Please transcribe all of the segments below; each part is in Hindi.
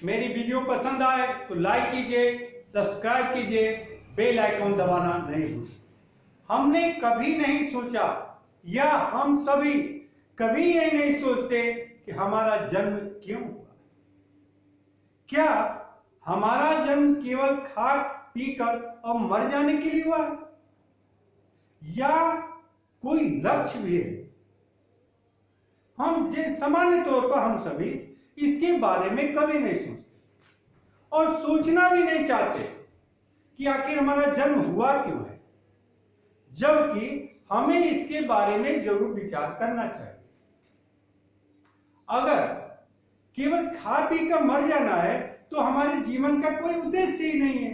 मेरी वीडियो पसंद आए तो लाइक कीजिए, सब्सक्राइब कीजिए, बेल आइकन दबाना नहीं भूलिए। हमने कभी नहीं सोचा या हम सभी कभी ये नहीं सोचते कि हमारा जन्म क्यों हुआ। क्या हमारा जन्म केवल खा पीकर और मर जाने के लिए हुआ या कोई लक्ष्य भी है? हम सामान्य तौर पर हम सभी इसके बारे में कभी नहीं सोचते और सोचना भी नहीं चाहते कि आखिर हमारा जन्म हुआ क्यों है, जबकि हमें इसके बारे में जरूर विचार करना चाहिए। अगर केवल खा पी कर मर जाना है तो हमारे जीवन का कोई उद्देश्य ही नहीं है।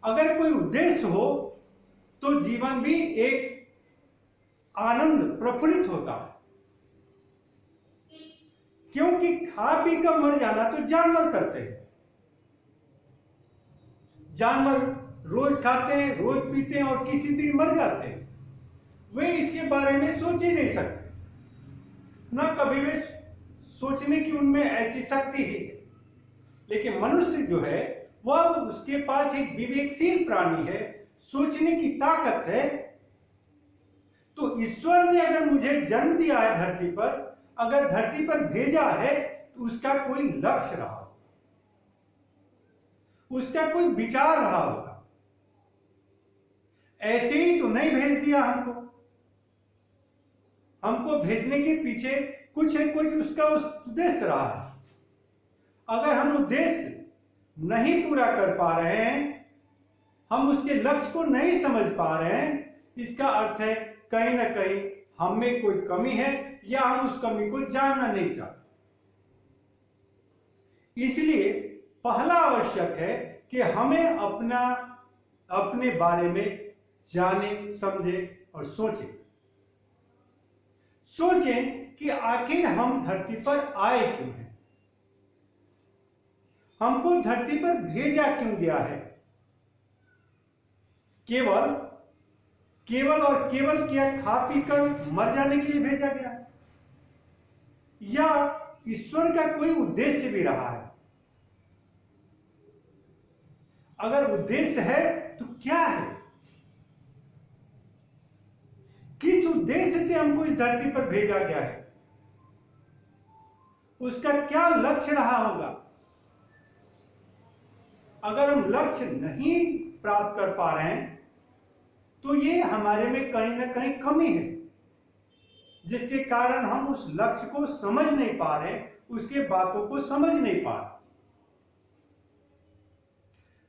अगर कोई उद्देश्य हो तो जीवन भी एक आनंद प्रफुल्लित होता है, क्योंकि खा पी कर मर जाना तो जानवर करते हैं। जानवर रोज खाते हैं, रोज पीते हैं और किसी दिन मर जाते हैं। वे इसके बारे में सोच ही नहीं सकते, ना कभी वे सोचने की उनमें ऐसी शक्ति ही है। लेकिन मनुष्य जो है वह उसके पास एक विवेकशील प्राणी है, सोचने की ताकत है। तो ईश्वर ने अगर मुझे जन्म दिया है धरती पर, अगर धरती पर भेजा है तो उसका कोई लक्ष्य रहा होगा, उसका कोई विचार रहा होगा। ऐसे ही तो नहीं भेज दिया हमको भेजने के पीछे कुछ न कुछ उसका उद्देश्य रहा है। अगर हम उद्देश्य नहीं पूरा कर पा रहे हैं, हम उसके लक्ष्य को नहीं समझ पा रहे हैं, इसका अर्थ है कहीं ना कहीं हम में कोई कमी है या हम उस कमी को जानना नहीं चाहते। इसलिए पहला आवश्यक है कि हमें अपने बारे में जाने, समझे और सोचें कि आखिर हम धरती पर आए क्यों हैं, हमको धरती पर भेजा क्यों गया है। केवल क्या खा पी कर मर जाने के लिए भेजा गया है या ईश्वर का कोई उद्देश्य भी रहा है? अगर उद्देश्य है तो क्या है? किस उद्देश्य से हमको इस धरती पर भेजा गया है? उसका क्या लक्ष्य रहा होगा? अगर हम लक्ष्य नहीं प्राप्त कर पा रहे हैं तो ये हमारे में कहीं ना कहीं कमी है, जिसके कारण हम उस लक्ष्य को समझ नहीं पा रहे, उसके बातों को समझ नहीं पा रहे।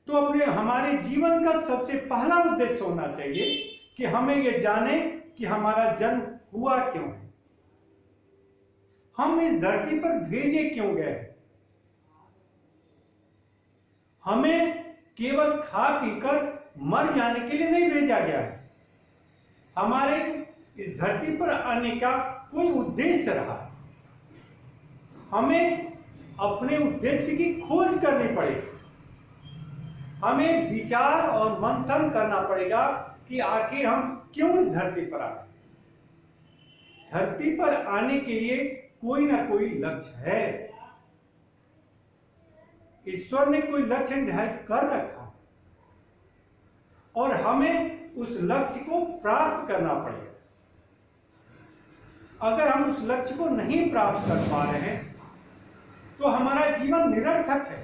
तो हमारे जीवन का सबसे पहला उद्देश्य होना चाहिए कि हमें यह जाने कि हमारा जन्म हुआ क्यों है, हम इस धरती पर भेजे क्यों गए। हमें केवल खा पीकर मर जाने के लिए नहीं भेजा गया है। हमारे इस धरती पर आने का कोई उद्देश्य रहा है। हमें अपने उद्देश्य की खोज करनी पड़ेगी। हमें विचार और मंथन करना पड़ेगा कि आखिर हम क्यों इस धरती पर आए। धरती पर आने के लिए कोई ना कोई लक्ष्य है। ईश्वर ने कोई लक्ष्य निर्धारित कर रखा और हमें उस लक्ष्य को प्राप्त करना पड़ेगा। अगर हम उस लक्ष्य को नहीं प्राप्त कर पा रहे हैं तो हमारा जीवन निरर्थक है।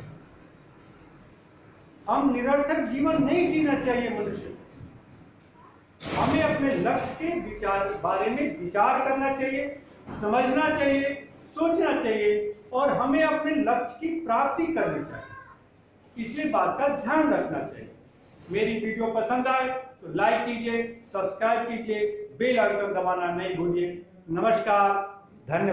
हम निरर्थक जीवन नहीं जीना चाहिए मनुष्य। हमें अपने लक्ष्य के बारे में विचार करना चाहिए, समझना चाहिए, सोचना चाहिए और हमें अपने लक्ष्य की प्राप्ति करनी चाहिए। इसलिए बात का ध्यान रखना चाहिए। मेरी वीडियो पसंद आए तो लाइक कीजिए, सब्सक्राइब कीजिए, बेल आइकन दबाना नहीं भूलिए। नमस्कार, धन्यवाद।